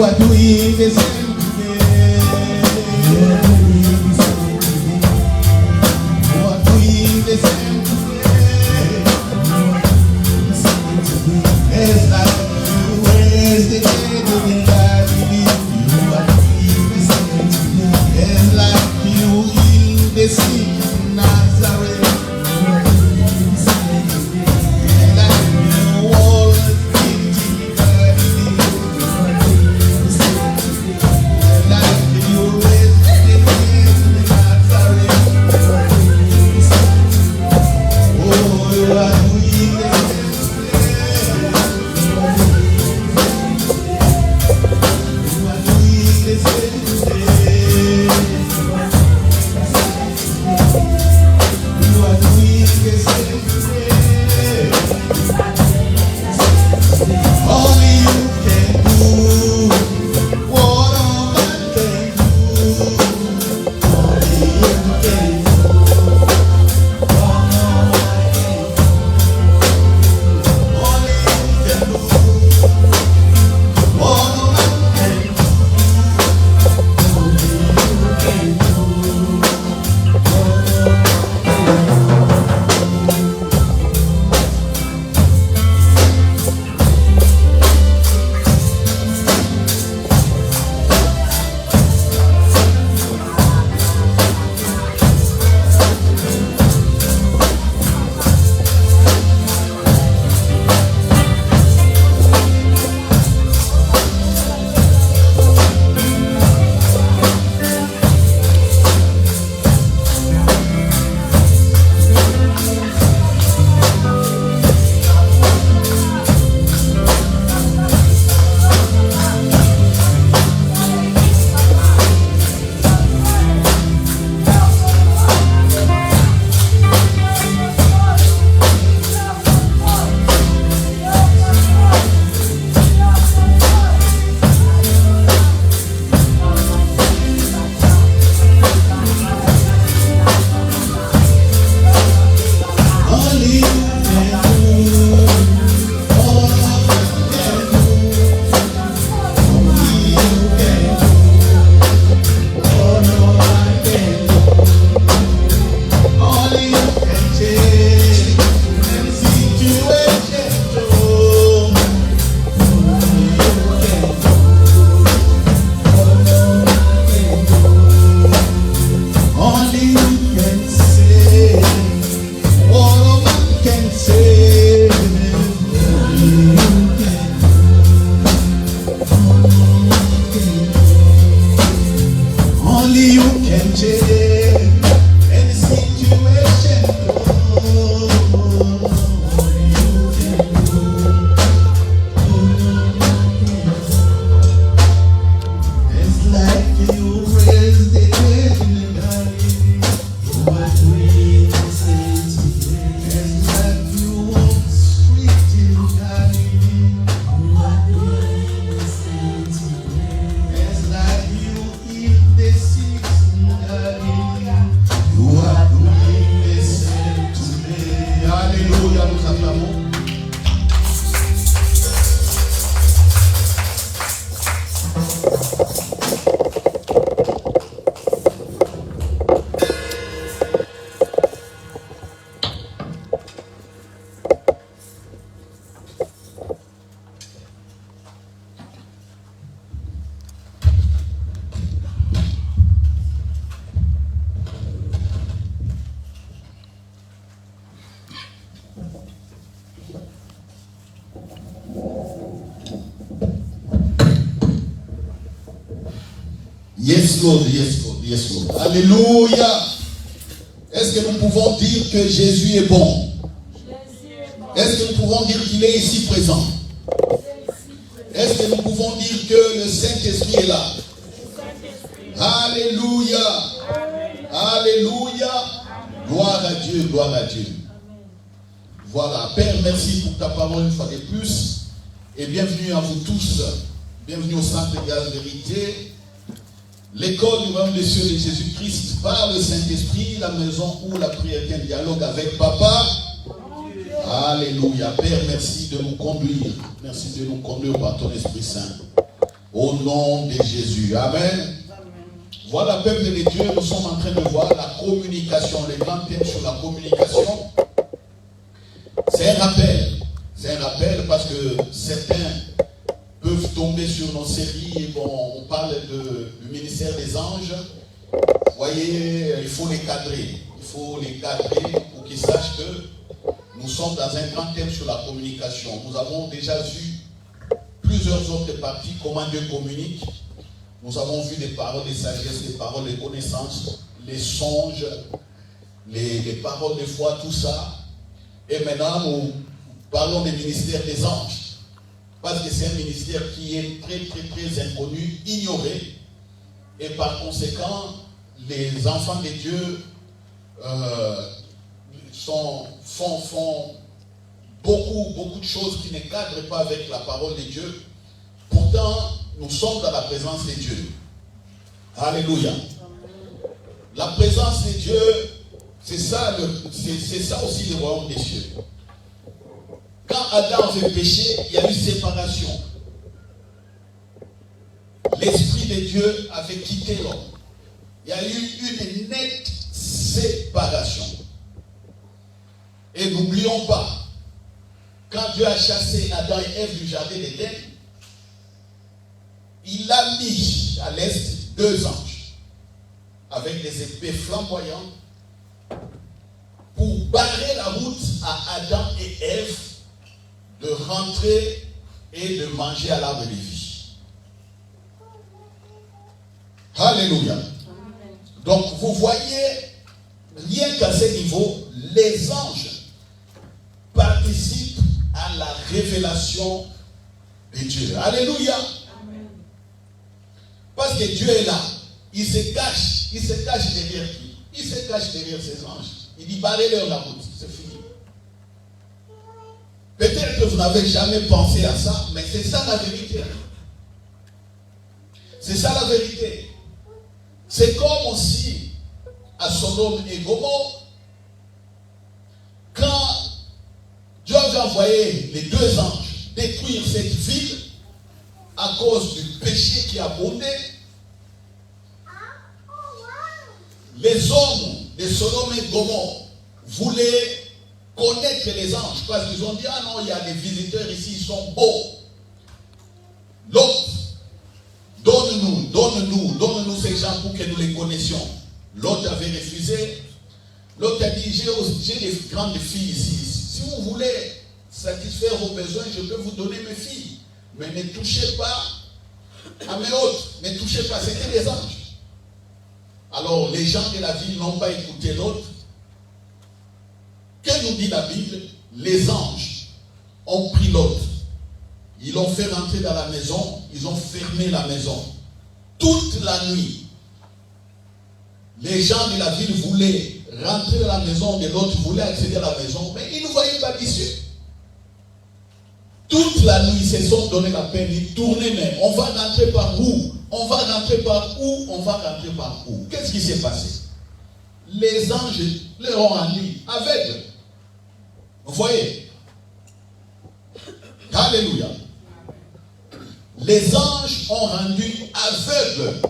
You are doing the same today. You are doing the same today. You are doing the same today. It's like you raised the dead in Galilee. You are doing the same today. It's like you healed the sick in Nazareth. Yes, Lord, yes, Lord, yes, Lord. Alléluia. Est-ce que nous pouvons dire que Jésus est bon? Est-ce que nous pouvons dire qu'il est ici présent? Est-ce que nous pouvons dire que le Saint-Esprit est là? Alléluia. Alléluia. Gloire à Dieu, gloire à Dieu. Voilà, Père, merci pour ta parole une fois de plus. Et bienvenue à vous tous. Bienvenue au Centre Égal Vérité, l'école du royaume des cieux de Jésus-Christ par le Saint-Esprit, la maison où la prière est un dialogue avec Papa. Alléluia. Père, merci de nous conduire. Merci de nous conduire par ton Esprit Saint. Au nom de Jésus. Amen. Voilà, peuple de Dieu, nous sommes en train de voir la communication, les grands thèmes sur la communication. C'est un rappel. C'est un rappel parce que certains peuvent tomber sur nos séries et bon, on parle du ministère des anges. Vous voyez, il faut les cadrer. Il faut les cadrer pour qu'ils sachent que nous sommes dans un grand thème sur la communication. Nous avons déjà vu plusieurs autres parties, comment Dieu communique. Nous avons vu des paroles de sagesse, des paroles de connaissance, les songes, les paroles de foi, tout ça. Et maintenant, nous parlons du ministère des anges. Parce que c'est un ministère qui est très, très, très inconnu, ignoré. Et par conséquent, les enfants de Dieu font beaucoup de choses qui ne cadrent pas avec la parole de Dieu. Pourtant, nous sommes dans la présence de Dieu. Alléluia. La présence de Dieu, c'est ça aussi le royaume des cieux. Quand Adam avait péché, il y a eu séparation. L'Esprit de Dieu avait quitté l'homme. Il y a eu une nette séparation. Et n'oublions pas, quand Dieu a chassé Adam et Ève du jardin d'Éden, il a mis à l'est 2 anges avec des épées flamboyantes pour barrer la route à Adam et Ève de rentrer et de manger à l'arbre de vie. Alléluia. Donc vous voyez, rien qu'à ce niveau, les anges participent à la révélation de Dieu. Alléluia. Parce que Dieu est là. Il se cache derrière qui? Il se cache derrière ses anges. Il dit, barrez-leur la route. C'est fini. Peut-être que vous n'avez jamais pensé à ça, mais c'est ça la vérité. C'est ça la vérité. C'est comme aussi à Sodome et Gomorrhe, quand Dieu avait envoyé les 2 anges détruire cette ville à cause du péché qui abondait, les hommes de Sodome et Gomorrhe voulaient connaître les anges parce qu'ils ont dit, ah non, il y a des visiteurs ici, ils sont beaux. L'autre, donne-nous ces gens pour que nous les connaissions. L'autre avait refusé. L'autre a dit, j'ai des grandes filles ici. Si vous voulez satisfaire vos besoins, je peux vous donner mes filles. Mais ne touchez pas à mes hôtes. Ne touchez pas, c'était des anges. Alors les gens de la ville n'ont pas écouté l'autre. Que nous dit la Bible? Les anges ont pris l'autre. Ils l'ont fait rentrer dans la maison. Ils ont fermé la maison. Toute la nuit, les gens de la ville voulaient rentrer dans la maison de l'autre, voulaient accéder à la maison, mais ils ne voyaient pas d'issue. Toute la nuit, ils se sont donné la peine, ils tournaient même. On va rentrer par où? On va rentrer par où? On va rentrer par où? Qu'est-ce qui s'est passé? Les anges les ont rendus aveugles. Vous voyez? Alléluia. Les anges ont rendu aveugles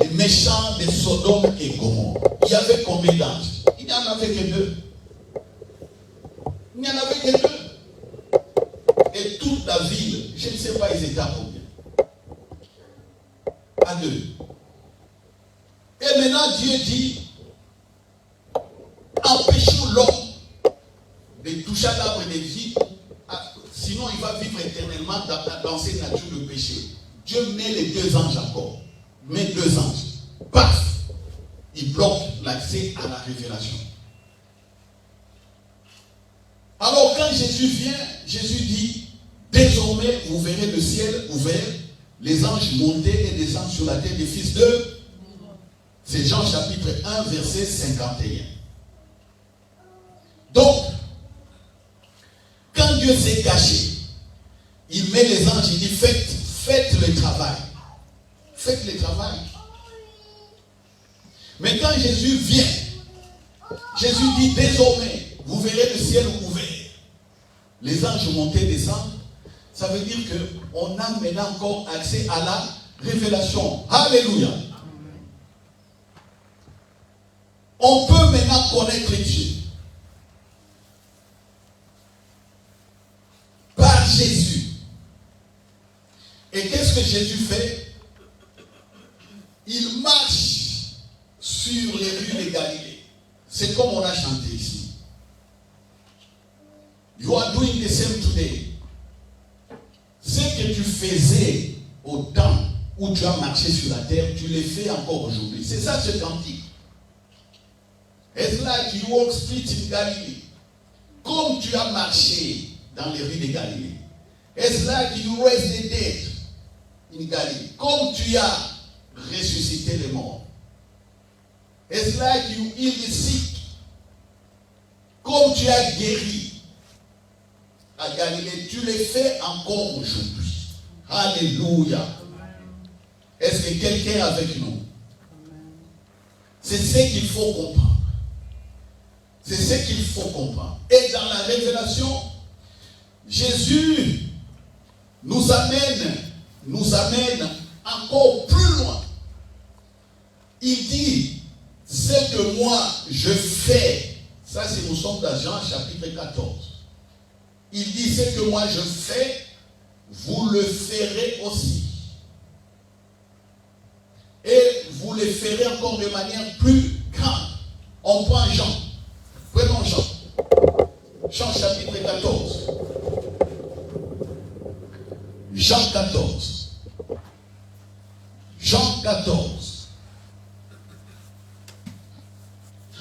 les méchants de Sodome et Gomorrhe. Il y avait combien d'anges? Il n'y en avait que 2. Il n'y en avait que 2. Et toute la ville, je ne sais pas, ils étaient à combien? À 2. Et maintenant, Dieu dit, empêchons l'homme de toucher à l'arbre de vie, sinon il va vivre éternellement dans cette nature de péché. Dieu met les 2 anges encore. Met 2 anges. Paf! Il bloque l'accès à la révélation. Alors quand Jésus vient, Jésus dit, désormais vous verrez le ciel ouvert, les anges monter et descendre sur la terre des fils de... C'est Jean chapitre 1 verset 51. Donc, quand Dieu s'est caché, il met les anges, il dit faites le travail. Faites le travail. Mais quand Jésus vient, Jésus dit désormais, vous verrez le ciel ouvert. Les anges montés descendent. Ça veut dire qu'on a maintenant encore accès à la révélation. Alléluia. On peut maintenant connaître Dieu par Jésus. Et qu'est-ce que Jésus fait? Il marche sur les rues de Galilée. C'est comme on a chanté ici. You are doing the same today. Ce que tu faisais au temps où tu as marché sur la terre, tu le fais encore aujourd'hui. C'est ça ce cantique. It's like you walk street in Galilee. Comme tu as marché dans les rues de Galilée. It's like you raised the dead in Galilee. Comme tu as ressuscité les morts. It's like you heal the sick. Comme tu as guéri à Galilée, tu le fais encore aujourd'hui. Alléluia. Est-ce que quelqu'un est avec nous? C'est ce qu'il faut comprendre. C'est ce qu'il faut comprendre. Et dans la révélation, Jésus nous amène encore plus loin. Il dit, ce que moi je fais, ça c'est nous sommes dans Jean chapitre 14. Il dit, ce que moi je fais, vous le ferez aussi. Et vous le ferez encore de manière plus grande. On prend Jean. Prenons Jean. Jean chapitre 14. Jean 14. Jean 14.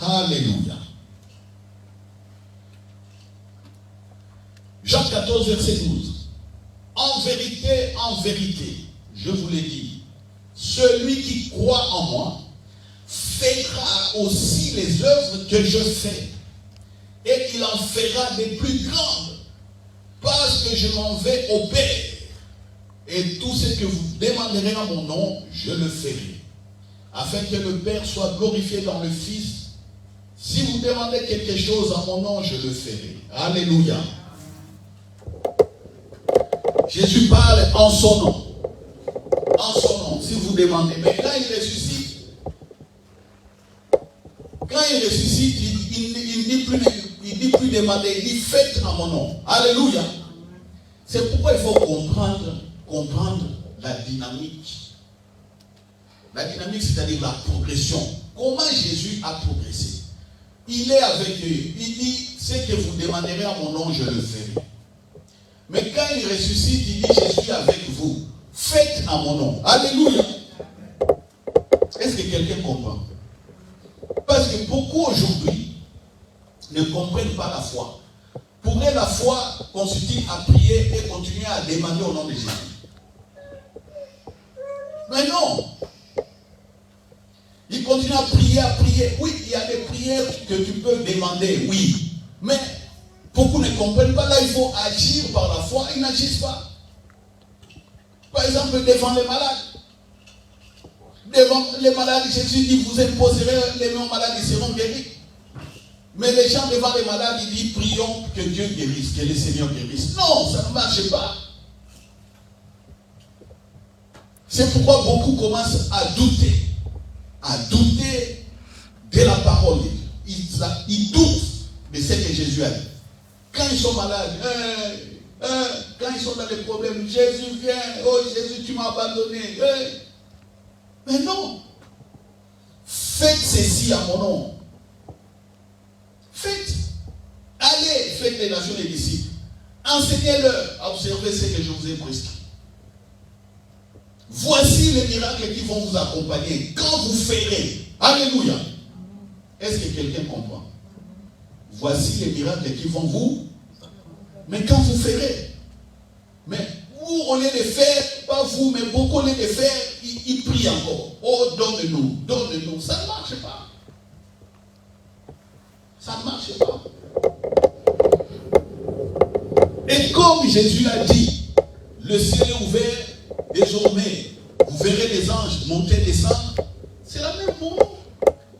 Alléluia. Jean 14, verset 12. En vérité, je vous l'ai dit, celui qui croit en moi fera aussi les œuvres que je fais. Et il en fera des plus grandes, parce que je m'en vais au Père. Et tout ce que vous demanderez en mon nom, je le ferai, afin que le Père soit glorifié dans le Fils. Si vous demandez quelque chose en mon nom, je le ferai. Alléluia. Jésus parle en son nom. En son nom, si vous demandez. Mais quand il ressuscite, il dit plus demander, il dit faites en mon nom. Alléluia. C'est pourquoi il faut comprendre la dynamique. La dynamique, c'est-à-dire la progression. Comment Jésus a progressé? Il est avec eux. Il dit, ce que vous demanderez à mon nom, je le ferai. Mais quand il ressuscite, il dit, je suis avec vous. Faites en mon nom. Alléluia. Est-ce que quelqu'un comprend? Parce que beaucoup aujourd'hui ne comprennent pas la foi. Pour eux, la foi consiste à prier et continuer à demander au nom de Jésus. Mais non. Ils continuent à prier. Oui, il y a des prières que tu peux demander, oui. Mais beaucoup ne comprennent pas. Là, il faut agir par la foi. Ils n'agissent pas. Par exemple, devant les malades. Devant les malades, Jésus dit, vous imposerez les mains aux malades, ils seront guéris. Mais les gens devant les malades, ils disent, prions que Dieu guérisse, que le Seigneur guérisse. Non, ça ne marche pas. C'est pourquoi beaucoup commencent à douter de la parole. Ils doutent de ce que Jésus a dit. Quand ils sont malades, quand ils sont dans les problèmes, Jésus vient, oh Jésus, tu m'as abandonné. Mais non. Faites ceci à mon nom. Faites. Allez, faites les nations des disciples. Enseignez-leur à observer ce que je vous ai prescrit. Voici les miracles qui vont vous accompagner quand vous ferez. Alléluia. Est-ce que quelqu'un comprend? Voici les miracles qui vont vous. Mais quand vous ferez. Mais vous, au lieu de faire, pas vous, mais beaucoup au lieu de faire, ils prient encore. Oh, donne-nous, donne-nous. Ça ne marche pas. Ça ne marche pas. Et comme Jésus l'a dit, le ciel est ouvert, désormais, vous verrez les anges monter, descendre. C'est la même chose.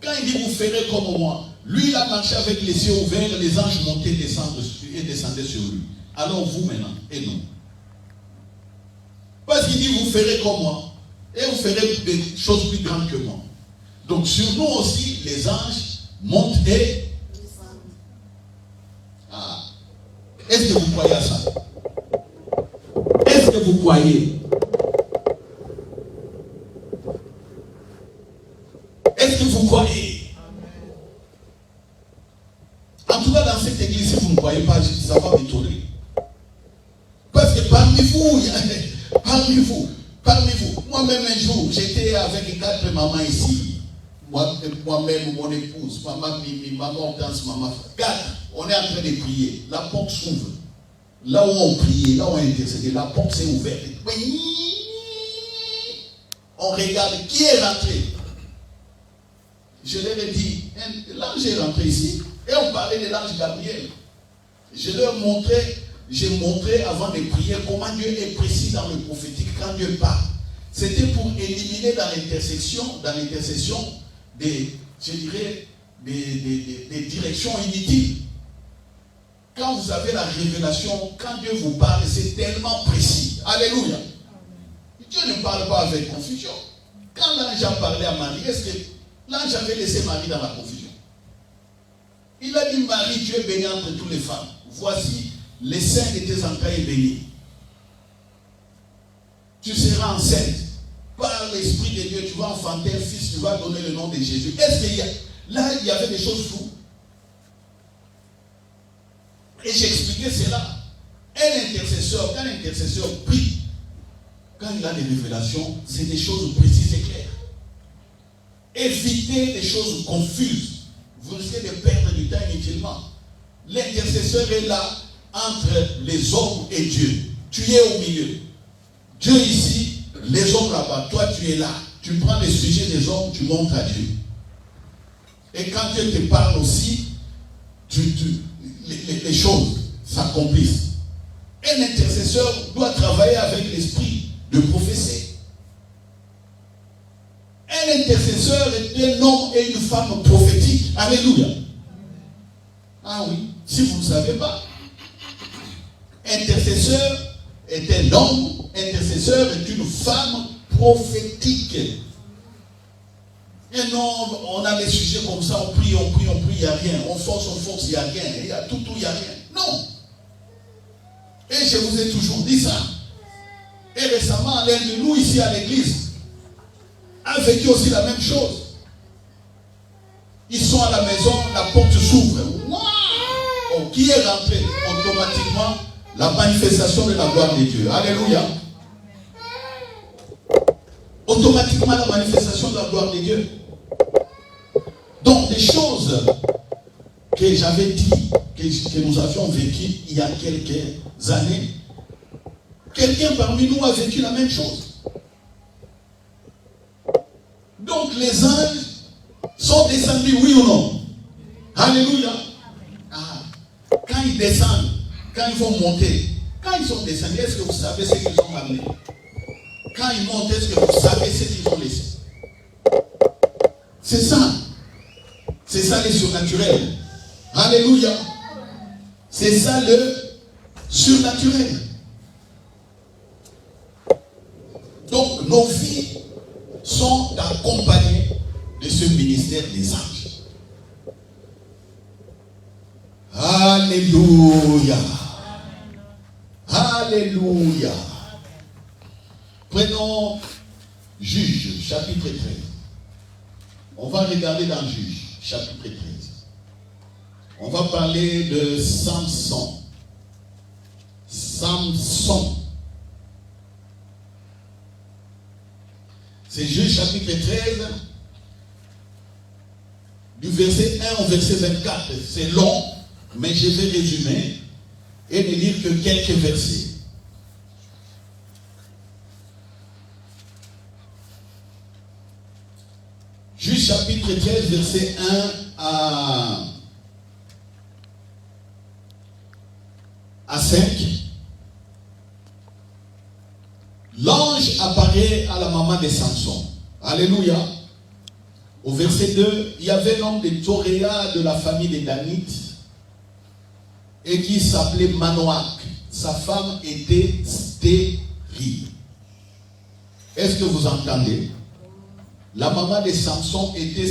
Quand il dit vous ferez comme moi, lui il a marché avec les cieux ouverts, les anges montaient, descendaient sur lui. Alors vous maintenant, et nous. il dit, vous ferez comme moi. Et vous ferez des choses plus grandes que moi. Donc sur nous aussi, les anges montent et... Ah. Est-ce que vous croyez à ça? Est-ce que vous croyez? Est-ce que vous croyez? En tout cas, dans cette église, si vous ne croyez pas, ça va m'étonner. Parce que parmi vous, moi-même un jour, j'étais avec 4 mamans ici. Moi-même, mon épouse, maman Mimi, maman Hortense, maman. 4, on est en train de prier. La porte s'ouvre. Là où on priait, là où on intercédait, la porte s'est ouverte. On regarde qui est rentré. Je leur ai dit, l'ange est rentré ici. Et on parlait de l'ange Gabriel. Je leur montrais, j'ai montré avant de prier comment Dieu est précis dans le prophétique quand Dieu parle. C'était pour éliminer dans l'intercession des directions inutiles. Quand vous avez la révélation, quand Dieu vous parle, c'est tellement précis. Alléluia. Dieu ne parle pas avec confusion. Quand l'ange a parlé à Marie, est-ce que l'ange avait laissé Marie dans la confusion? Il a dit, Marie, tu es bénie entre toutes les femmes. Voici, les seins de tes entrailles est béni. Tu seras enceinte. Par l'Esprit de Dieu, tu vas enfanter un fils, tu vas donner le nom de Jésus. Est-ce qu'il y a... Là, il y avait des choses floues. Et j'expliquais cela. Un intercesseur, quand l'intercesseur prie, quand il a des révélations, c'est des choses précises et claires. Évitez des choses confuses. Vous risquez de perdre du temps inutilement. L'intercesseur est là entre les hommes et Dieu. Tu es au milieu. Dieu ici, les hommes là-bas, toi tu es là. Tu prends les sujets des hommes, tu montres à Dieu. Et quand Dieu te parle aussi, les choses s'accomplissent. Un intercesseur doit travailler avec l'esprit de prophétie. Un intercesseur est un homme et une femme prophétique. Alléluia. Ah oui, si vous ne savez pas. Intercesseur est un homme, intercesseur est une femme prophétique. Et non, on a des sujets comme ça, on prie, il n'y a rien. On force, il n'y a rien. Il y a tout, il n'y a rien. Non. Et je vous ai toujours dit ça. Et récemment, l'un de nous ici à l'église a vécu aussi la même chose. Ils sont à la maison, la porte s'ouvre. Oh, qui est rentré? Automatiquement, la manifestation de la gloire de Dieu. Alléluia. Automatiquement, la manifestation de la gloire de Dieu. Donc, des choses que j'avais dit, que nous avions vécues il y a quelques années, quelqu'un parmi nous a vécu la même chose. Donc, les anges sont descendus, oui ou non? Alléluia. Ah, quand ils descendent, quand ils vont monter, quand ils sont descendus, est-ce que vous savez ce qu'ils ont amené? Quand ils montent, est-ce que vous savez ce qu'ils ont laissé? C'est ça. C'est ça le surnaturel. Alléluia. C'est ça le surnaturel. Donc nos vies sont accompagnées de ce ministère des anges. Alléluia. Alléluia. Prenons Juge, chapitre 13. On va regarder dans Juge, chapitre 13. On va parler de Samson. Samson. C'est Juge, chapitre 13, du verset 1 au verset 24. C'est long, mais je vais résumer et ne lire que quelques versets. Juge chapitre 13, verset 1 à 5. L'ange apparaît à la maman de Samson. Alléluia. Au verset 2, il y avait un homme de Toréa de la famille des Danites et qui s'appelait Manoach. Sa femme était stérile. Est-ce que vous entendez? La maman de Samson était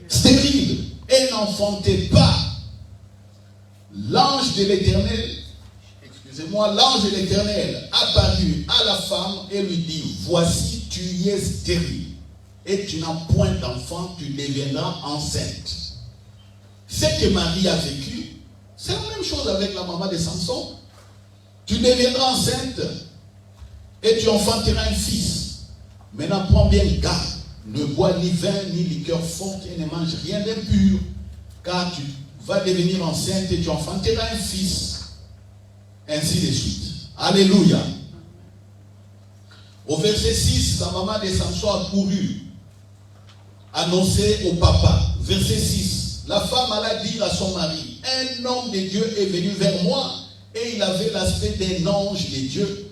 stérile. Elle n'enfantait pas. L'ange de l'Éternel, l'ange de l'Éternel apparut à la femme et lui dit, voici, tu es stérile et tu n'as point d'enfant, tu deviendras enceinte. Ce que Marie a vécu, c'est la même chose avec la maman de Samson. Tu deviendras enceinte et tu enfanteras un fils. Maintenant, prends bien garde. Ne bois ni vin ni liqueur forte et ne mange rien d'impur, car tu vas devenir enceinte et tu enfanteras un fils. Ainsi de suite. Alléluia. Au verset 6, la maman de Samson a couru annoncer au papa. Verset 6. La femme alla dire à son mari, un homme de Dieu est venu vers moi et il avait l'aspect d'un ange de Dieu,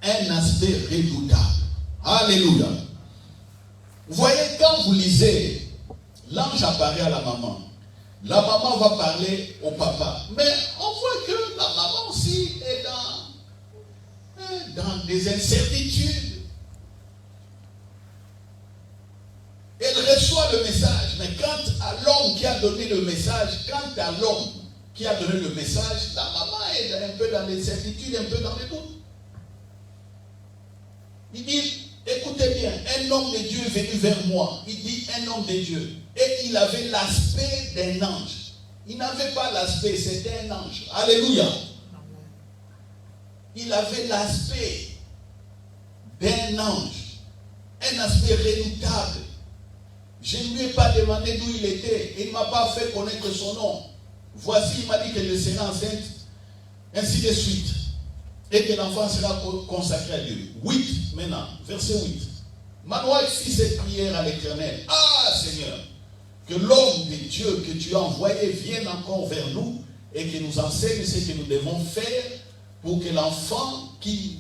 un aspect redoutable. Alléluia. Vous voyez, quand vous lisez, l'ange apparaît à la maman. La maman va parler au papa. Mais on voit que la maman aussi est dans des incertitudes. Elle reçoit le message. Mais quand à l'homme qui a donné le message, la maman est un peu dans l'incertitude, un peu dans les doutes. Il dit, écoutez bien, un homme de Dieu est venu vers moi. Il dit un homme de Dieu. Et il avait l'aspect d'un ange. Il n'avait pas l'aspect, c'était un ange. Alléluia. Il avait l'aspect d'un ange. Un aspect redoutable. Je ne lui ai pas demandé d'où il était. Il ne m'a pas fait connaître son nom. Voici, il m'a dit que je serai enceinte. Ainsi de suite. Et que l'enfant sera consacré à Dieu. 8 maintenant, verset 8. Manoach fit cette prière à l'Éternel. Ah Seigneur, que l'homme de Dieu que tu as envoyé vienne encore vers nous et que nous enseigne ce que nous devons faire pour l'enfant qui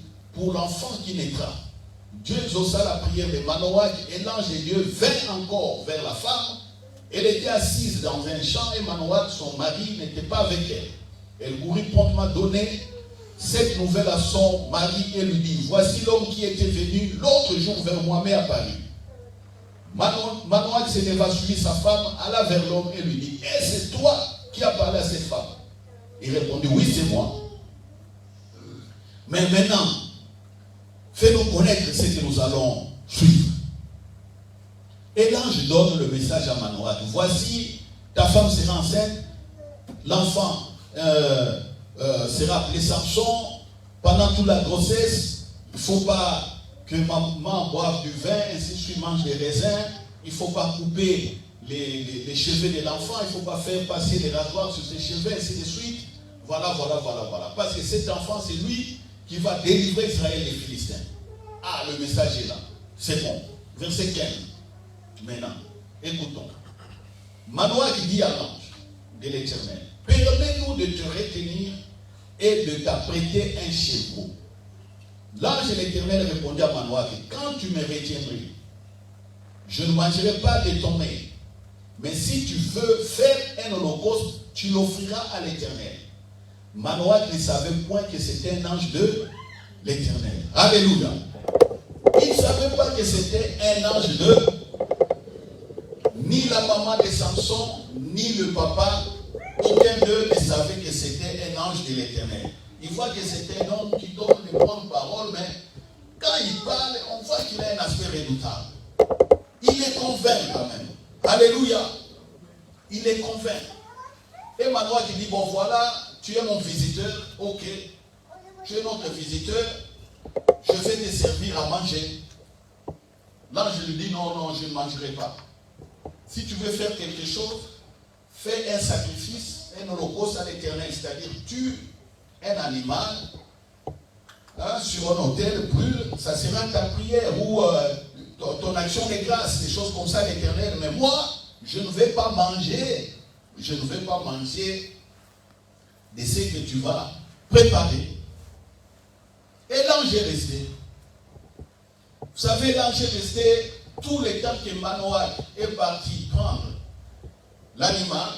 naîtra. Dieu exauça la prière de Manoach et l'ange de Dieu vint encore vers la femme. Elle était assise dans un champ et Manoach, son mari, n'était pas avec elle. Elle courut promptement donner cette nouvelle à son mari et lui dit, voici l'homme qui était venu l'autre jour vers moi m'est apparu. Manoach s'éleva, suivit sa femme, alla vers l'homme et lui dit, est-ce toi qui as parlé à cette femme? Il répondit, oui, c'est moi. Mais maintenant, fais-nous connaître ce que nous allons suivre. Et l'ange donne le message à Manoach. Voici, ta femme sera enceinte, l'enfant sera appelé Samson. Pendant toute la grossesse, il ne faut pas que maman boive du vin, ainsi de suite, mange des raisins. Il ne faut pas couper les cheveux de l'enfant. Il ne faut pas faire passer les rasoirs sur ses cheveux, ainsi de suite. Voilà. Parce que cet enfant, c'est lui qui va délivrer Israël des Philistins. Ah, le message est là. C'est bon. Verset 15. Maintenant, écoutons. Manoach dit à l'ange de l'Éternel, permets-nous de te retenir et de t'apprêter un chevreau. L'ange de l'Éternel répondit à Manoach, quand tu me retiendrais, je ne mangerai pas de ton mets. Mais si tu veux faire un holocauste, tu l'offriras à l'Éternel. Manoach ne savait point que c'était un ange de l'Éternel. Alléluia. Il ne savait pas que c'était un ange de... Ni la maman de Samson, ni le papa, aucun d'eux ne savait que c'était un ange de l'Éternel. Il voit que c'est un homme qui donne des bonnes paroles, mais quand il parle, on voit qu'il a un aspect redoutable. Il les convainc quand même. Alléluia. Il les convainc. Et Manoach qui dit, bon voilà, tu es mon visiteur, ok. Tu es notre visiteur, je vais te servir à manger. Là, je lui dis, non, je ne mangerai pas. Si tu veux faire quelque chose, fais un sacrifice, un holocauste à l'Éternel, c'est-à-dire tue un animal sur un autel, brûle, ça sera ta prière ou ton action de grâce, des choses comme ça à l'Éternel. Mais moi, je ne vais pas manger de ce que tu vas préparer. Et l'ange est resté. Vous savez, l'ange est resté tout le temps que Manoach est parti prendre l'animal.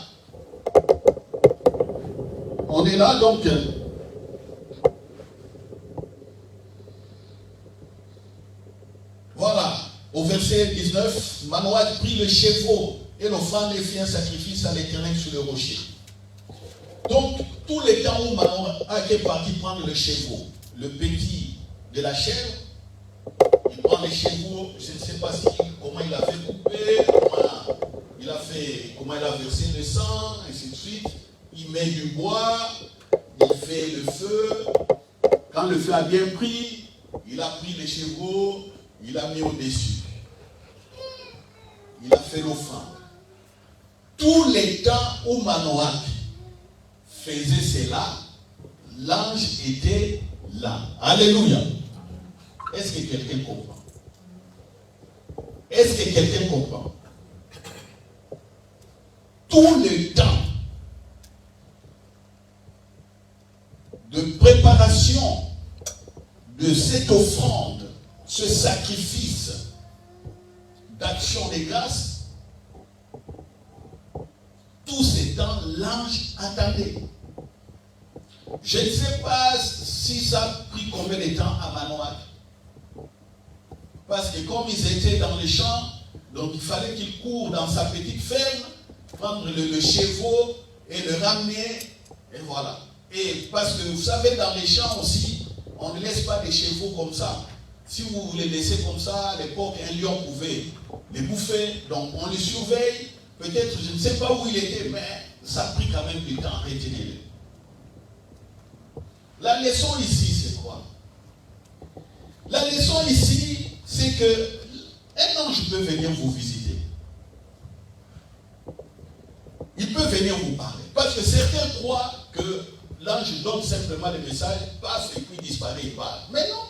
On est là donc. au verset 19, Manoach prit le chevreau et l'offrande et fit un sacrifice à l'Éternel sur le rocher. Donc, tous les temps où Manoach est parti prendre le chevreau, le petit de la chèvre, il prend les chevreaux, je ne sais pas comment il a fait couper, comment il a versé le sang, et ainsi de suite. Il met du bois, il fait le feu. Quand le feu a bien pris, il a pris les chevreaux, il a mis au-dessus. Il a fait l'offrande. Tous les temps où Manoach faisait cela, l'ange était là. Alléluia. Est-ce que quelqu'un comprend? Est-ce que quelqu'un comprend? Tout le temps de préparation de cette offrande, ce sacrifice d'action des grâces, tout ce temps, l'ange attendait. Je ne sais pas si ça a pris combien de temps à Manoach. Parce que comme ils étaient dans les champs, donc il fallait qu'il court dans sa petite ferme, prendre le chevreau et le ramener, et voilà. Et parce que vous savez, dans les champs aussi, on ne laisse pas des chevaux comme ça. Si vous les laissez comme ça, à l'époque, un lion pouvait les bouffer, donc on les surveille. Peut-être, je ne sais pas où il était, mais ça a pris quand même du temps, retenez-le. La leçon ici, c'est quoi? La leçon ici, c'est que un ange peut venir vous visiter. Il peut venir vous parler. Parce que certains croient que l'ange donne simplement le message, passe et puis disparaît, il part. Mais non.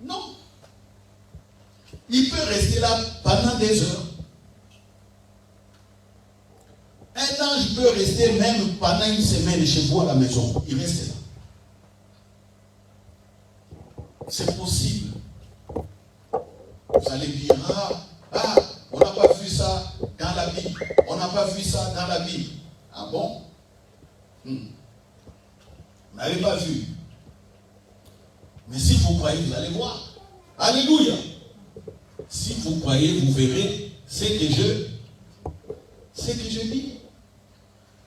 Non. Il peut rester là pendant des heures. Un ange peut rester même pendant une semaine chez vous à la maison. Il reste là. C'est possible. Vous allez dire, on n'a pas vu ça dans la Bible. On n'a pas vu ça dans la Bible. Ah bon? Vous n'avez pas vu. Mais si vous croyez, vous allez voir. Alléluia. Si vous croyez, vous verrez ce que je dis.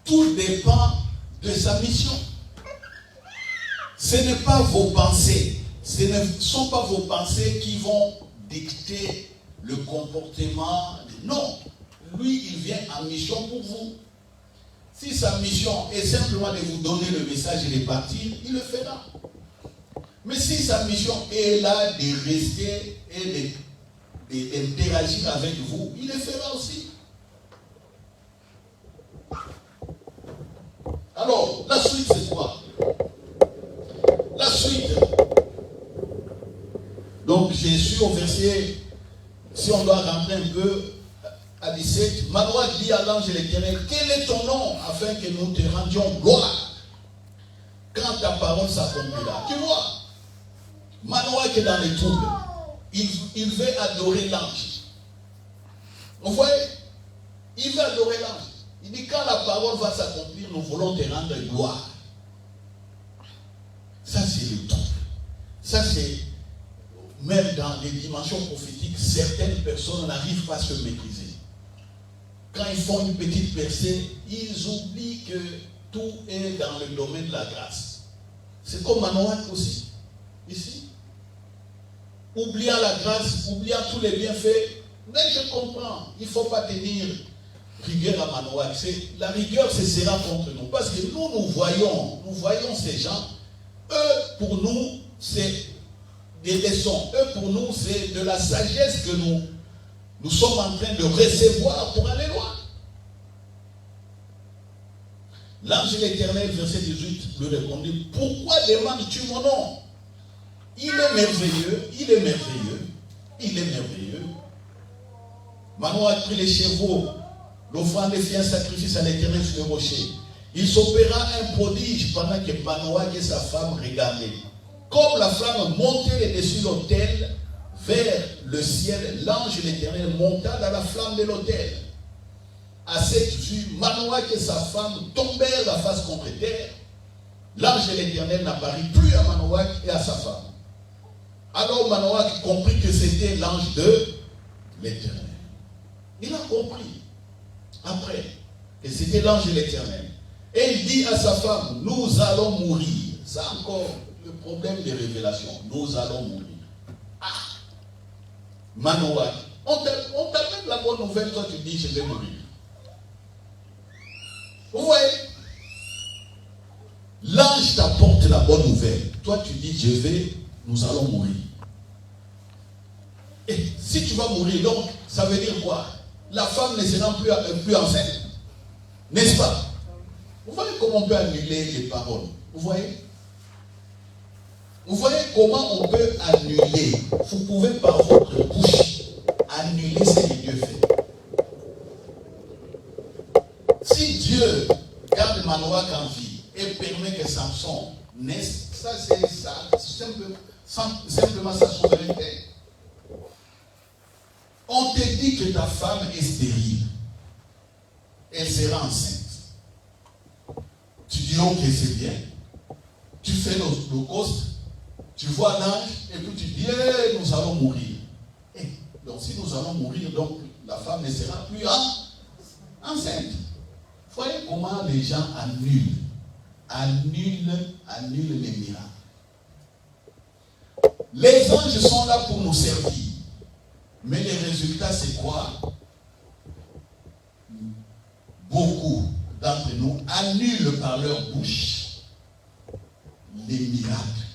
Tout dépend de sa mission. Ce n'est pas vos pensées. Ce ne sont pas vos pensées qui vont dicter le comportement. Non. Lui, il vient en mission pour vous. Si sa mission est simplement de vous donner le message et de partir, il le fera. Mais si sa mission est là de rester et d'interagir avec vous, il le fera aussi. Alors, la suite, c'est quoi? La suite. Donc, je suis au verset, si on doit rentrer un peu à 17, Manoach dit à l'ange de l'Éternel, quel est ton nom afin que nous te rendions gloire quand ta parole s'accomplira? Tu vois, Manoach est dans les troubles. Il veut adorer l'ange. Vous voyez? Il veut adorer l'ange. Il dit, quand la parole va s'accomplir, nous voulons te rendre gloire. Ça, c'est le trouble. Ça, c'est, même dans les dimensions prophétiques, certaines personnes n'arrivent pas à se maîtriser. Quand ils font une petite percée, ils oublient que tout est dans le domaine de la grâce. C'est comme Manoach aussi, ici. Oubliant la grâce, oubliant tous les bienfaits, mais je comprends, il ne faut pas tenir rigueur à Manoach. La rigueur, ce sera contre nous. Parce que nous voyons ces gens. Eux, pour nous, c'est des leçons. Eux, pour nous, c'est de la sagesse que nous sommes en train de recevoir pour aller loin. L'ange de l'Éternel, verset 18, lui répondit, pourquoi demandes-tu mon nom? Il est merveilleux, il est merveilleux, il est merveilleux. Manoach prit les chevaux, l'offrande fit un sacrifice à l'Éternel sur le rocher. Il s'opéra un prodige pendant que Manoach et sa femme regardaient. Comme la flamme montait dessus l'autel vers le ciel, l'ange de l'Éternel monta dans la flamme de l'autel. À cette vue, Manoach et sa femme tombèrent la face contre terre. L'ange de l'Éternel n'apparut plus à Manoach et à sa femme. Alors Manoach comprit que c'était l'ange de l'Éternel. Il a compris après que c'était l'ange de l'Éternel. Et il dit à sa femme, nous allons mourir. C'est encore le problème des révélations. Nous allons mourir. Ah! Manoach, on t'amène la bonne nouvelle, toi tu dis je vais mourir. Vous voyez? L'ange t'apporte la bonne nouvelle. Toi tu dis nous allons mourir. Et si tu vas mourir, donc ça veut dire quoi? La femme ne sera plus enceinte. N'est-ce pas? Vous voyez comment on peut annuler les paroles? Vous voyez? Vous voyez comment on peut annuler? Vous pouvez par votre bouche annuler ce que Dieu fait. Si Dieu garde Manoach en vie et permet que Samson naisse, ça c'est ça, simplement sa souveraineté. On te dit que ta femme est stérile. Elle sera enceinte. Tu dis ok, c'est bien. Tu fais l'holocauste, tu vois l'ange, et puis tu dis nous allons mourir. Donc si nous allons mourir, donc la femme ne sera plus enceinte. Voyez comment les gens annulent les miracles. Les anges sont là pour nous servir. Mais les résultats, c'est quoi? Beaucoup d'entre nous annulent par leur bouche les miracles.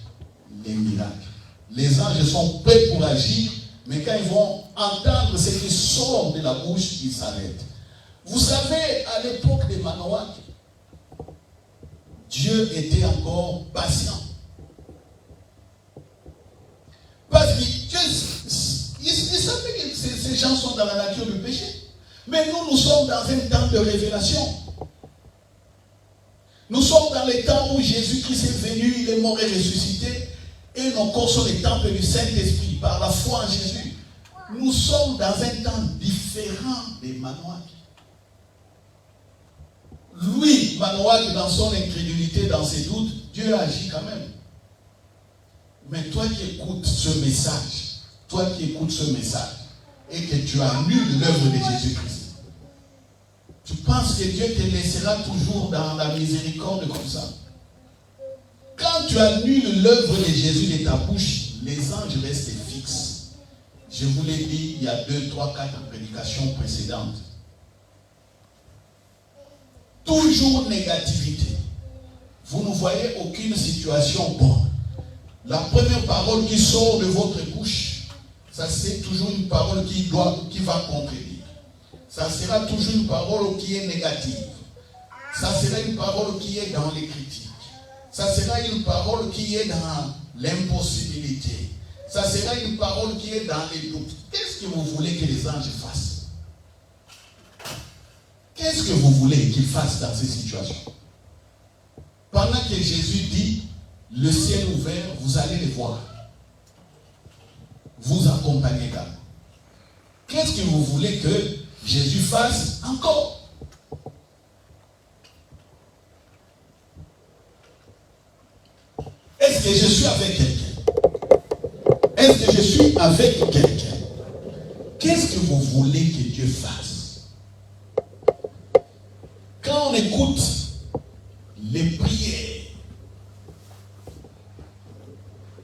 Les anges sont prêts pour agir, mais quand ils vont entendre ce qui sort de la bouche, ils s'arrêtent. Vous savez, à l'époque de Manoach, Dieu était encore patient. Parce qu'il savait que ces gens sont dans la nature du péché. Mais nous sommes dans un temps de révélation. Nous sommes dans les temps où Jésus-Christ est venu, il est mort et ressuscité, et nos corps sont les temples du Saint-Esprit, par la foi en Jésus. Nous sommes dans un temps différent de Manoach. Lui, Manoach, dans son incrédulité, dans ses doutes, Dieu agit quand même. Mais toi qui écoutes ce message, et que tu annules l'œuvre de Jésus-Christ, tu penses que Dieu te laissera toujours dans la miséricorde comme ça? Quand tu annules l'œuvre de Jésus de ta bouche, les anges restent fixes. Je vous l'ai dit il y a 2, 3, 4 prédications précédentes. Toujours négativité. Vous ne voyez aucune situation bonne. La première parole qui sort de votre bouche, ça c'est toujours une parole qui va contredire. Ça sera toujours une parole qui est négative. Ça sera une parole qui est dans les critiques. Ça sera une parole qui est dans l'impossibilité. Ça sera une parole qui est dans les doutes. Qu'est-ce que vous voulez que les anges fassent? Qu'est-ce que vous voulez qu'ils fassent dans ces situations? Pendant que Jésus dit, le ciel ouvert, vous allez les voir. Vous accompagnez là. Qu'est-ce que vous voulez que Jésus fasse encore? Est-ce que je suis avec quelqu'un? Est-ce que je suis avec quelqu'un? Qu'est-ce que vous voulez que Dieu fasse? Quand on écoute les prières,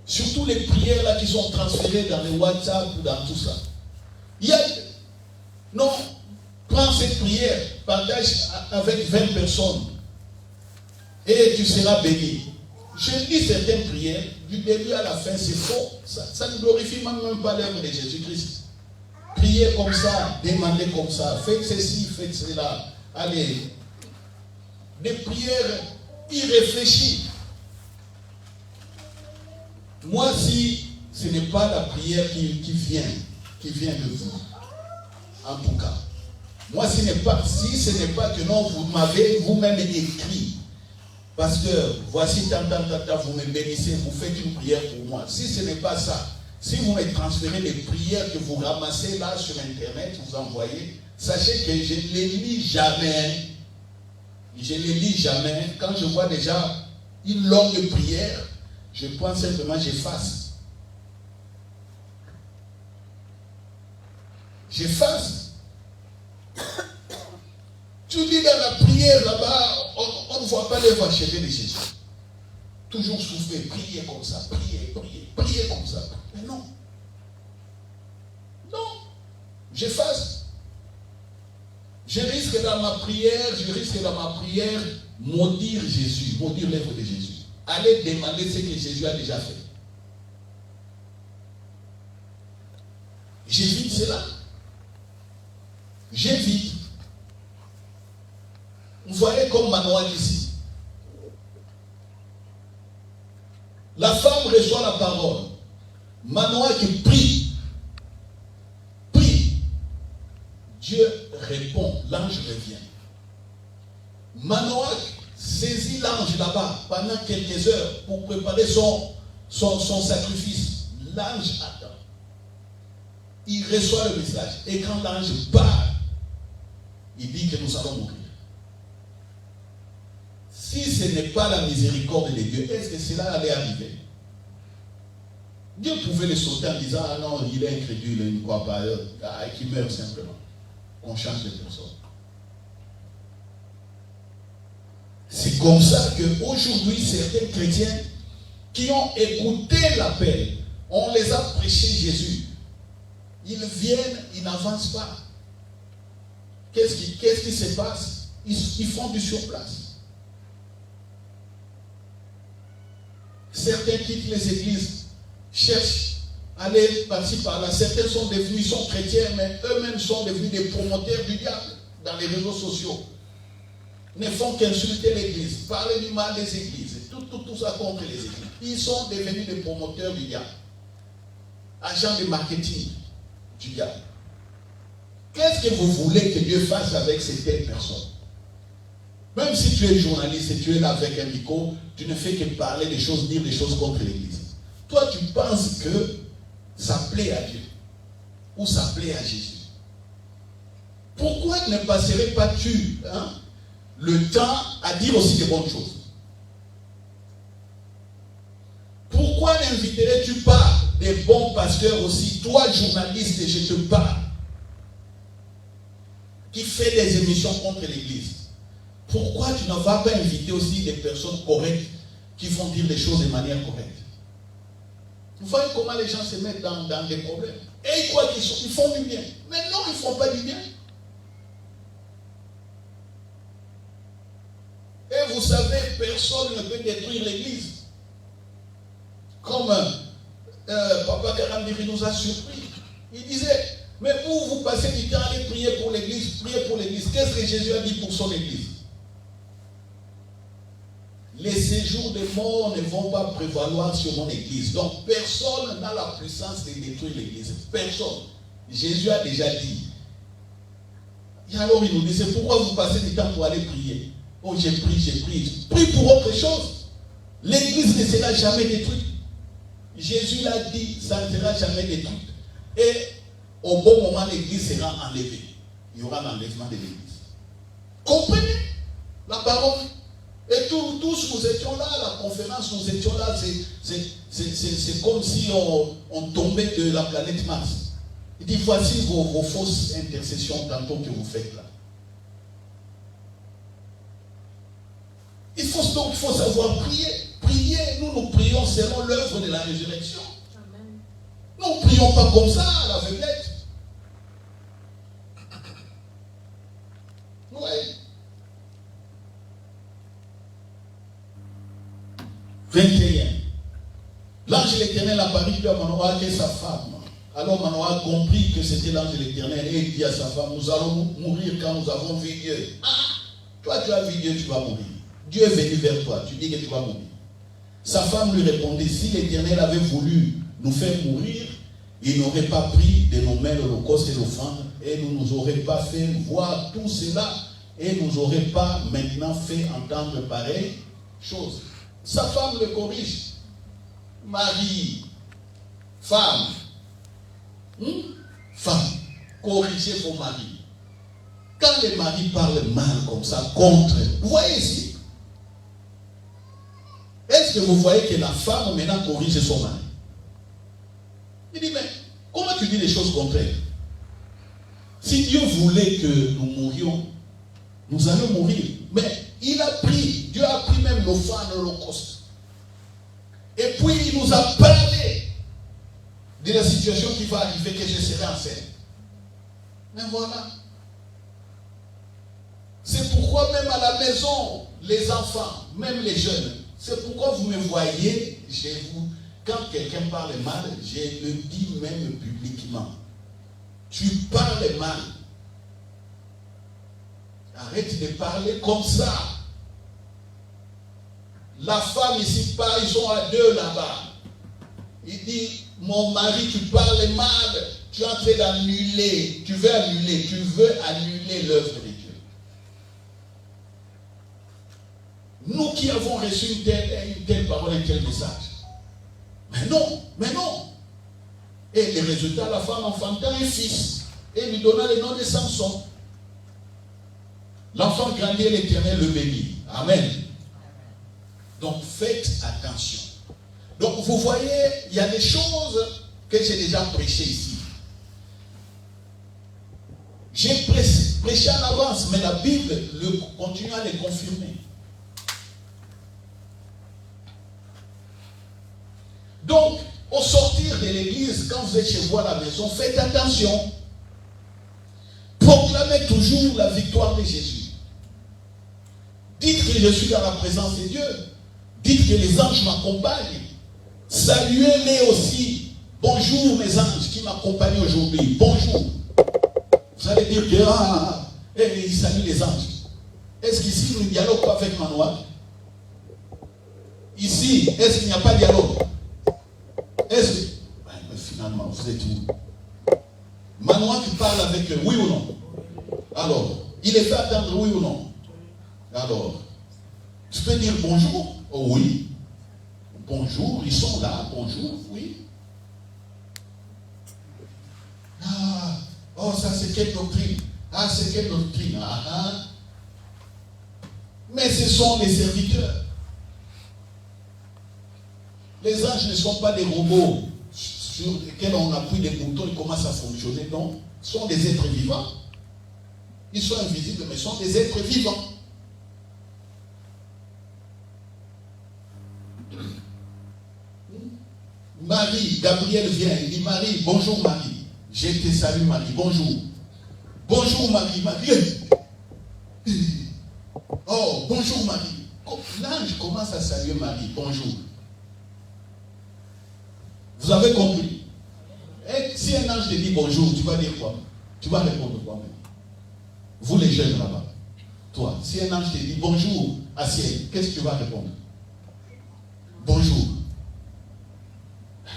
surtout les prières là qui sont transférées dans les WhatsApp ou dans tout ça, non, prends cette prière, partage avec 20 personnes et tu seras béni. Je lis certaines prières, du début à la fin, c'est faux. Ça ne glorifie même pas l'œuvre de Jésus-Christ. Priez comme ça, demandez comme ça, faites ceci, faites cela. Allez, des prières irréfléchies. Moi, si ce n'est pas la prière qui vient de vous, en tout cas, moi, si ce n'est pas que non, vous m'avez vous-même écrit, parce que voici tant, vous me bénissez, vous faites une prière pour moi. Si ce n'est pas ça, si vous me transférez les prières que vous ramassez là sur Internet, vous envoyez, sachez que je ne les lis jamais. Je ne les lis jamais. Quand je vois déjà une longue prière, je prends simplement, j'efface. J'efface. Tu dis dans la prière là-bas, on ne voit pas les voix cheveux de Jésus. Toujours souffler, prier comme ça, prier comme ça. Mais non. Non. J'efface. Je risque dans ma prière maudire Jésus, maudire l'œuvre de Jésus. Allez demander ce que Jésus a déjà fait. J'évite cela. J'évite. Vous voyez comme Manoah ici. La femme reçoit la parole. Manoah qui prie. Prie. Dieu répond. L'ange revient. Manoah saisit l'ange là-bas pendant quelques heures pour préparer son sacrifice. L'ange attend. Il reçoit le message. Et quand l'ange part, il dit que nous allons mourir. Si ce n'est pas la miséricorde de Dieu, est-ce que cela allait arriver? Dieu pouvait le sauter en disant, ah non, il est incrédule, il ne croit pas, qu'il meurt simplement. On change de personne. C'est comme ça qu'aujourd'hui, certains chrétiens qui ont écouté l'appel, on les a prêché Jésus. Ils viennent, ils n'avancent pas. Qu'est-ce qui se passe? Ils font du surplace. Certains quittent les églises, cherchent à aller par-ci par-là. Certains sont chrétiens, mais eux-mêmes sont devenus des promoteurs du diable dans les réseaux sociaux. Ne font qu'insulter l'église, parler du mal des églises, tout ça contre les églises. Ils sont devenus des promoteurs du diable, agents de marketing du diable. Qu'est-ce que vous voulez que Dieu fasse avec ces telles personnes? Même si tu es journaliste et tu es là avec un micro, tu ne fais que parler des choses, dire des choses contre l'église. Toi, tu penses que ça plaît à Dieu ou ça plaît à Jésus. Pourquoi ne passerais pas tu le temps à dire aussi des bonnes choses? Pourquoi n'inviterais-tu pas des bons pasteurs aussi? Toi, journaliste, je te parle, qui fait des émissions contre l'église. Pourquoi tu ne vas pas inviter aussi des personnes correctes qui vont dire les choses de manière correcte? Vous voyez comment les gens se mettent dans des problèmes. Et ils croient qu'ils font du bien. Mais non, ils ne font pas du bien. Et vous savez, personne ne peut détruire l'église. Comme Papa Karambiri nous a surpris. Il disait, mais vous passez du temps à aller prier pour l'église, prier pour l'église. Qu'est-ce que Jésus a dit pour son église? Les séjours des morts ne vont pas prévaloir sur mon église. Donc personne n'a la puissance de détruire l'église. Personne. Jésus a déjà dit. Et alors il nous dit, c'est pourquoi vous passez du temps pour aller prier. Oh, j'ai pris. Prie pour autre chose. L'église ne sera jamais détruite. Jésus l'a dit, ça ne sera jamais détruite. Et au bon moment, l'église sera enlevée. Il y aura l'enlèvement de l'église. Comprenez la parole? Et tous nous étions là, à la conférence, nous étions là, c'est comme si on tombait de la planète Mars. Il dit, voici vos fausses intercessions tantôt que vous faites là. Il faut savoir prier. Prier, nous prions selon l'œuvre de la résurrection. Amen. Nous ne prions pas comme ça, à l'aveuglette. Oui. 21. L'ange de l'Éternel apparut à Manoah et sa femme. Alors Manoah comprit que c'était l'ange de l'Éternel et il dit à sa femme, nous allons mourir quand nous avons vu Dieu. Toi tu as vu Dieu, tu vas mourir. Dieu est venu vers toi, tu dis que tu vas mourir. Sa femme lui répondit, si l'Éternel avait voulu nous faire mourir, il n'aurait pas pris de nos mains l'holocauste et l'offrande et ne nous aurait pas fait voir tout cela et ne nous aurait pas maintenant fait entendre pareille chose. Sa femme le corrige. Marie, femme, femme, corrigez vos maris. Quand les maris parlent mal comme ça, contre, vous voyez ici, est-ce que vous voyez que la femme maintenant corrige son mari? Il dit, mais comment tu dis les choses contraires? Si Dieu voulait que nous mourions, nous allons mourir. Mais il a pris, Dieu a pris même l'offrande à l'Holocauste. Et puis il nous a parlé de la situation qui va arriver, que je serai enceinte. Mais voilà. C'est pourquoi même à la maison, les enfants, même les jeunes, c'est pourquoi vous me voyez, quand quelqu'un parle mal, je le dis même publiquement. Tu parles mal. Arrête de parler comme ça. La femme ici parle, ils sont à deux là-bas. Il dit, mon mari, tu parles mal, tu es en train d'annuler, tu veux annuler l'œuvre de Dieu. Nous qui avons reçu une telle parole, un tel message. Mais non. Et le résultat, la femme enfanta un fils et lui donna le nom de Samson. L'enfant grandit et l'Éternel le bénit. Amen. Donc faites attention. Donc vous voyez, il y a des choses que j'ai déjà prêchées ici. J'ai prêché en avance, mais la Bible continue à les confirmer. Donc, au sortir de l'église, quand vous êtes chez vous à la maison, faites attention. Proclamez toujours la victoire de Jésus. Dites que je suis dans la présence de Dieu. Dites que les anges m'accompagnent. Saluez-les aussi. Bonjour mes anges qui m'accompagnent aujourd'hui. Bonjour. Vous allez dire que il salue les anges. Est-ce qu'ici nous ne dialoguons pas avec Manoir? Ici, est-ce qu'il n'y a pas de dialogue? Est-ce que... Mais finalement, vous êtes où? Manoir qui parle avec eux, oui ou non? Alors, il est fait attendre, oui ou non? Alors, tu peux dire bonjour? Oh oui. Bonjour, ils sont là, bonjour, oui. Ah, oh, ça c'est quelle doctrine? Ah, c'est quelle doctrine? Mais ce sont les serviteurs. Les anges ne sont pas des robots sur lesquels on appuie des boutons et commencent à fonctionner. Non, ce sont des êtres vivants. Ils sont invisibles, mais ce sont des êtres vivants. Marie, Gabriel vient, il dit Marie, bonjour Marie. Je te salue Marie, bonjour. Bonjour Marie, Marie. Oh, bonjour Marie. L'ange commence à saluer Marie, bonjour. Vous avez compris? Et si un ange te dit bonjour, tu vas dire quoi? Tu vas répondre quoi même? Vous les jeunes là-bas. Toi, si un ange te dit bonjour à ciel, qu'est-ce que tu vas répondre? Bonjour.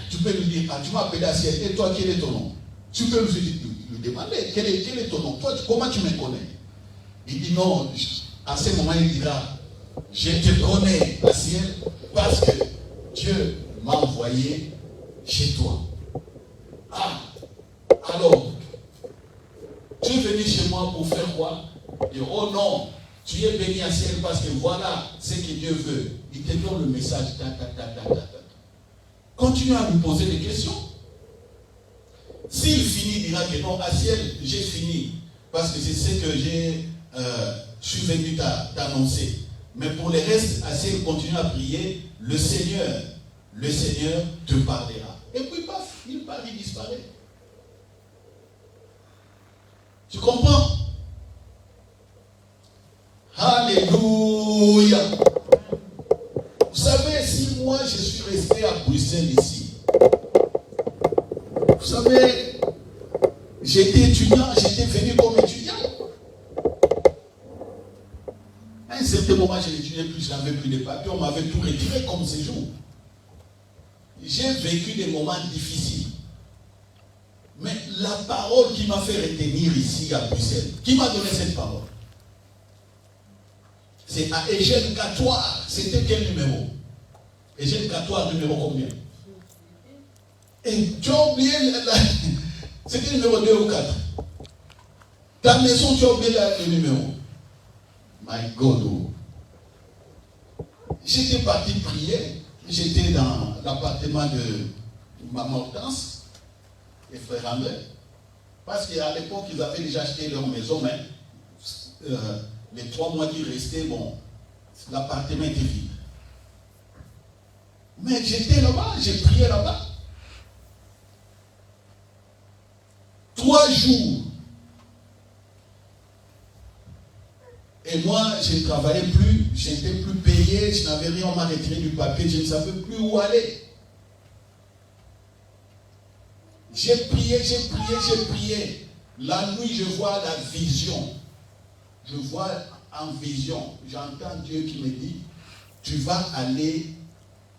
Tu peux lui dire, ah, tu m'as appelé à ciel, et toi, quel est ton nom? Tu peux lui demander, quel est ton nom? Toi, comment tu me connais? Il dit non, à ce moment, il dira, je te connais à ciel parce que Dieu m'a envoyé chez toi. Ah, alors, tu es venu chez moi pour faire quoi? Et oh non, tu es béni à ciel parce que voilà ce que Dieu veut. Il te donne le message. Continue à lui poser des questions. S'il finit, il dira que non, à ciel, j'ai fini. Parce que c'est ce que je suis venu t'annoncer. Mais pour le reste, à ciel, continue à prier. Le Seigneur te parlera. Et puis, paf, il part, il disparaît. Tu comprends? Alléluia. Vous savez, si moi je suis resté à Bruxelles ici, vous savez, j'étais étudiant, j'étais venu comme étudiant. À un certain moment, je n'étudiais plus, je n'avais plus de papiers, on m'avait tout retiré comme séjour. J'ai vécu des moments difficiles. Mais la parole qui m'a fait retenir ici à Bruxelles, qui m'a donné cette parole? C'est à Eugène Catoire. C'était quel numéro? Eugène Catoire, numéro combien? Et tu as oublié c'était numéro 2 ou 4. Ta maison, tu as oublié le numéro. My God. J'étais parti prier. J'étais dans l'appartement de Maman Hortense et frère André. Parce qu'à l'époque, ils avaient déjà acheté leur maison, mais les 3 mois qui restaient, bon, l'appartement était vide. Mais j'étais là-bas, j'ai prié là-bas. 3 jours. Et moi, je ne travaillais plus, je n'étais plus payé, je n'avais rien, on m'a retiré du papier, je ne savais plus où aller. J'ai prié, j'ai prié, j'ai prié. La nuit, je vois la vision. Je vois en vision, j'entends Dieu qui me dit, tu vas aller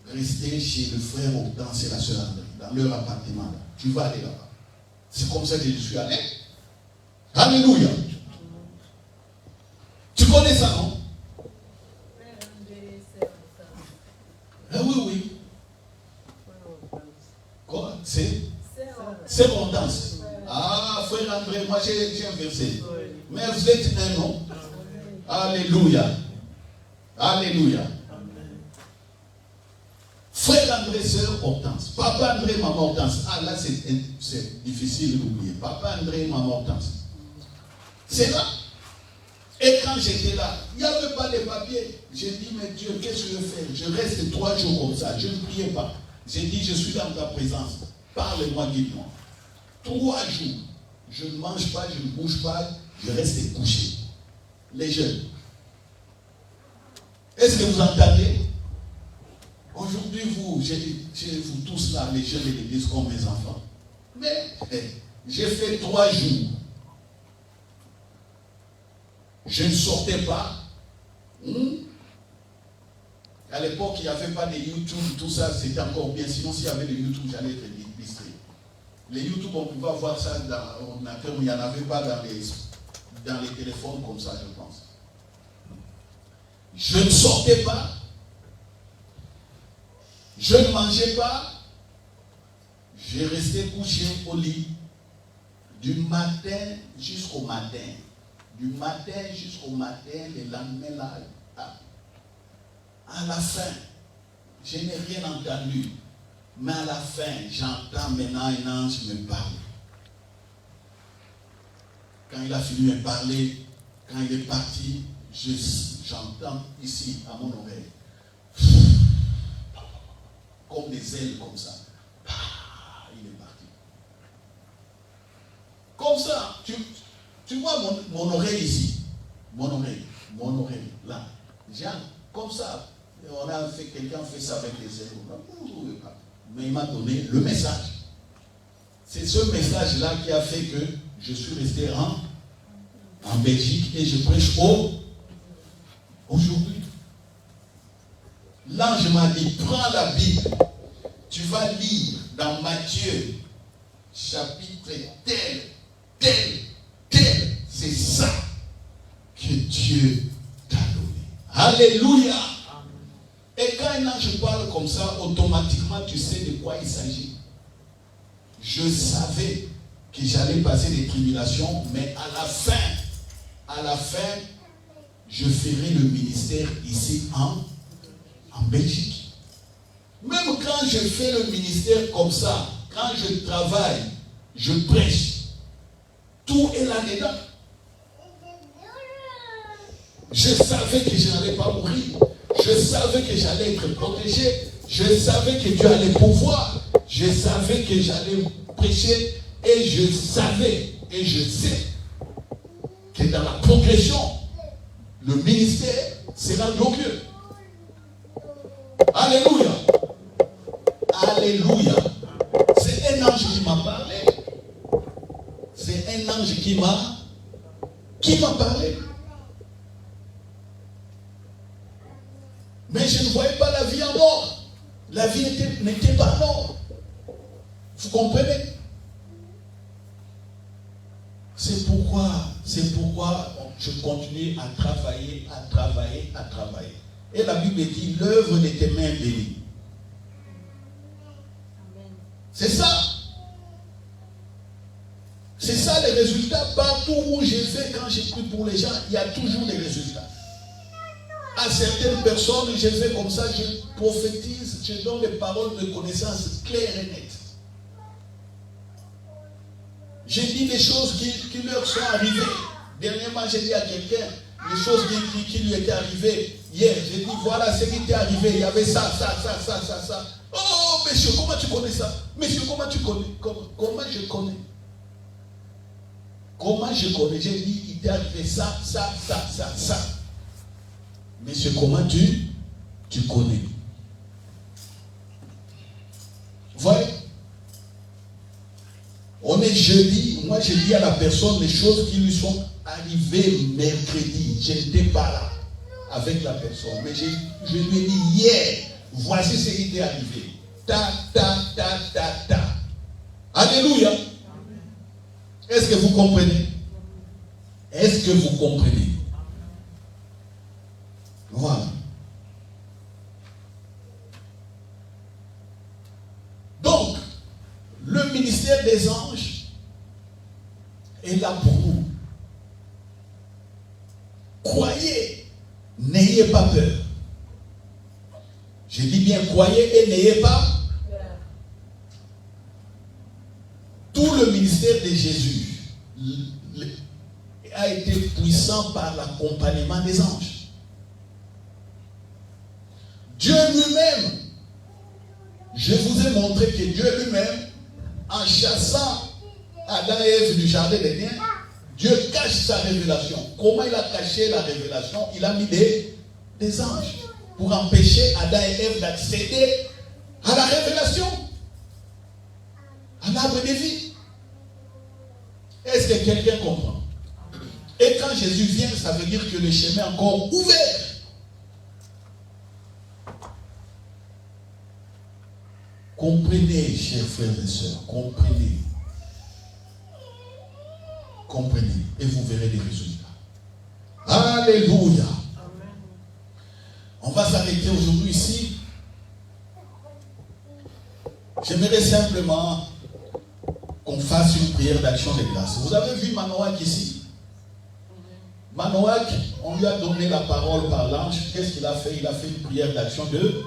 rester chez le frère Hortense et la sœur André, dans leur appartement. Là. Tu vas aller là-bas. C'est comme ça que je suis allé. Alléluia. Tu connais ça, non? Ah oui, oui. Quoi? C'est Hortense. Ah, frère André, moi j'ai inversé. Mais vous êtes un nom. Alléluia. Alléluia. Frère André, sœur Hortense. Papa André, maman Hortense. Ah là, c'est difficile d'oublier. Papa André, maman Hortense. C'est là. Et quand j'étais là, il n'y avait pas de papiers. J'ai dit, mais Dieu, qu'est-ce que je fais? Je reste 3 jours comme ça. Je ne priais pas. J'ai dit, je suis dans ta présence. Parle-moi, guide-moi. 3 jours. Je ne mange pas, je ne bouge pas. Je reste couché. Les jeunes. Est-ce que vous entendez? Aujourd'hui, vous tous là, les jeunes de l'église comme mes enfants. Mais j'ai fait 3 jours. Je ne sortais pas. À l'époque, il n'y avait pas de YouTube, tout ça, c'était encore bien. Sinon, s'il y avait de YouTube, j'allais être distrait. Les YouTube, on pouvait voir ça dans l'ordinateur, mais il n'y en avait pas dans les téléphones comme ça, je pense. Je ne sortais pas. Je ne mangeais pas. Je restais couché au lit du matin jusqu'au matin. Du matin jusqu'au matin, le lendemain là. À la fin, je n'ai rien entendu. Mais à la fin, j'entends maintenant un ange me parler. Quand il a fini de me parler, quand il est parti, j'entends ici, à mon oreille, comme des ailes comme ça. Il est parti. Comme ça, tu vois mon oreille ici. Mon oreille, là. Jean, comme ça. Quelqu'un fait ça avec les ailes. Mais il m'a donné le message. C'est ce message-là qui a fait que je suis resté en Belgique et je prêche aujourd'hui. L'ange m'a dit, prends la Bible, tu vas lire dans Matthieu, chapitre tel. C'est ça que Dieu t'a donné. Alléluia. Et quand un ange parle comme ça, automatiquement tu sais de quoi il s'agit. Je savais que j'allais passer des tribulations, mais à la fin, je ferai le ministère ici en Belgique. Même quand je fais le ministère comme ça, quand je travaille, je prêche, tout est là-dedans. Je savais que je n'allais pas mourir. Je savais que j'allais être protégé. Je savais que Dieu allait pouvoir. Je savais que j'allais prêcher. Et je savais et je sais que dans la progression, le ministère sera glorieux. Alléluia. Alléluia. C'est un ange qui m'a parlé. C'est un ange qui m'a parlé. Mais je ne voyais pas la vie en or. La vie n'était pas en or. Vous comprenez? C'est pourquoi je continue à travailler. Et la Bible dit, l'œuvre de tes mains bénies. C'est ça. C'est ça les résultats. Partout où j'ai fait, quand j'ai pris pour les gens, il y a toujours des résultats. À certaines personnes, je fais comme ça, je prophétise, je donne des paroles de connaissance claires et nettes. J'ai dit des choses qui leur sont arrivées. Dernièrement, j'ai dit à quelqu'un les choses qui lui étaient arrivées hier. J'ai dit, voilà ce qui t'est arrivé. Il y avait ça. Oh, monsieur, comment tu connais ça? Monsieur, comment tu connais? Comment je connais? Comment je connais? J'ai dit, il t'est arrivé ça. Monsieur, comment tu connais? Voyez? On est jeudi, moi je dis à la personne les choses qui lui sont arrivées mercredi. Je n'étais pas là avec la personne, mais je lui ai dit hier, voici ce qui t'est arrivé. Ta. Alléluia. Est-ce que vous comprenez? Est-ce que vous comprenez? Voilà. Donc, le ministère des anges est là pour nous. Croyez, n'ayez pas peur. Je dis bien croyez et n'ayez pas peur. Tout le ministère de Jésus a été puissant par l'accompagnement des anges. Dieu lui-même, je vous ai montré que Dieu lui-même, en chassant Adam et Ève du jardin d'Éden, Dieu cache sa révélation. Comment il a caché la révélation? Il a mis des anges pour empêcher Adam et Ève d'accéder à la révélation, à l'arbre de vie. Est-ce que quelqu'un comprend? Et quand Jésus vient, ça veut dire que le chemin est encore ouvert. Comprenez, chers frères et sœurs, comprenez. Comprenez, et vous verrez des résultats. Alléluia. Amen. On va s'arrêter aujourd'hui ici. J'aimerais simplement qu'on fasse une prière d'action de grâce. Vous avez vu Manoach ici? Manoach, on lui a donné la parole par l'ange. Qu'est-ce qu'il a fait? Il a fait une prière d'action de...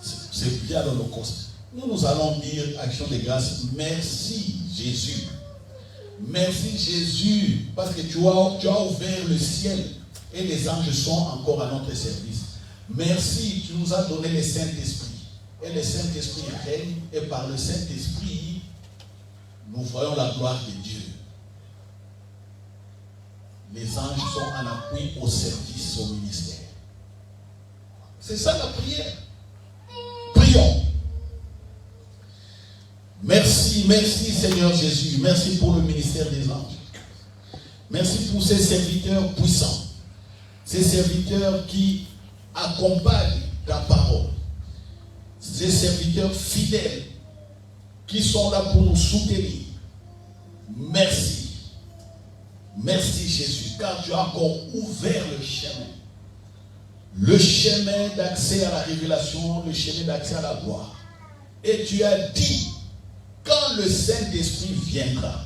C'est bien l'Holocauste. Nous allons dire action de grâce. Merci Jésus. Merci Jésus. Parce que tu as ouvert le ciel et les anges sont encore à notre service. Merci, tu nous as donné le Saint-Esprit. Et le Saint-Esprit règne. Et par le Saint-Esprit, nous voyons la gloire de Dieu. Les anges sont en appui au service, au ministère. C'est ça la prière. Prions. Merci Seigneur Jésus. Merci pour le ministère des anges. Merci pour ces serviteurs puissants. Ces serviteurs qui accompagnent ta parole. Ces serviteurs fidèles qui sont là pour nous soutenir. Merci. Merci Jésus, car tu as encore ouvert le chemin. Le chemin d'accès à la révélation, le chemin d'accès à la gloire. Et tu as dit, quand le Saint-Esprit viendra,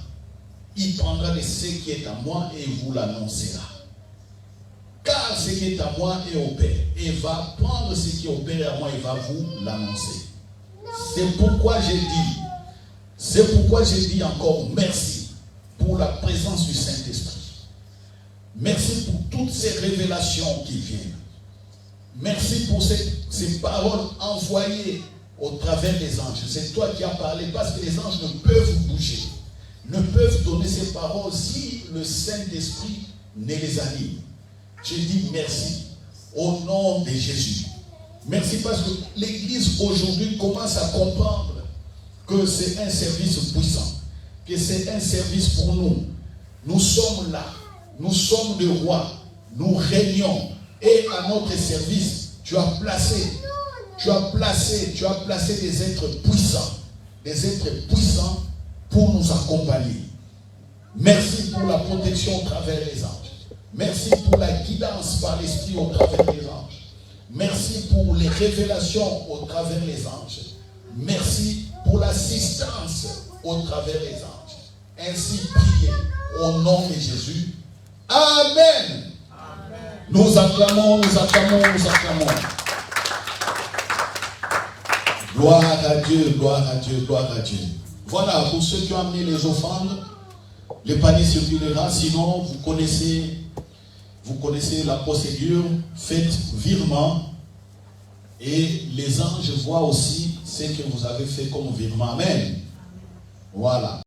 il prendra de ce qui est à moi et vous l'annoncera. Car ce qui est à moi est au Père. Et va prendre ce qui est au Père et à moi et va vous l'annoncer. C'est pourquoi j'ai dit encore merci pour la présence du Saint-Esprit. Merci pour toutes ces révélations qui viennent. Merci pour ces paroles envoyées au travers des anges. C'est toi qui as parlé parce que les anges ne peuvent bouger, ne peuvent donner ces paroles si le Saint-Esprit ne les anime. Je dis merci au nom de Jésus. Merci parce que l'Église aujourd'hui commence à comprendre que c'est un service puissant, que c'est un service pour nous. Nous sommes là, nous sommes des rois, nous régnons et à notre service, tu as placé des êtres puissants pour nous accompagner. Merci pour la protection au travers des anges. Merci pour la guidance par l'Esprit au travers des anges. Merci pour les révélations au travers des anges. Merci pour l'assistance au travers des anges. Ainsi priez au nom de Jésus. Amen. Amen. Nous acclamons. Gloire à Dieu, gloire à Dieu, gloire à Dieu. Voilà, pour ceux qui ont amené les offrandes, le panier circulera. Sinon, vous connaissez la procédure. Faites virement. Et les anges voient aussi ce que vous avez fait comme virement. Amen. Voilà.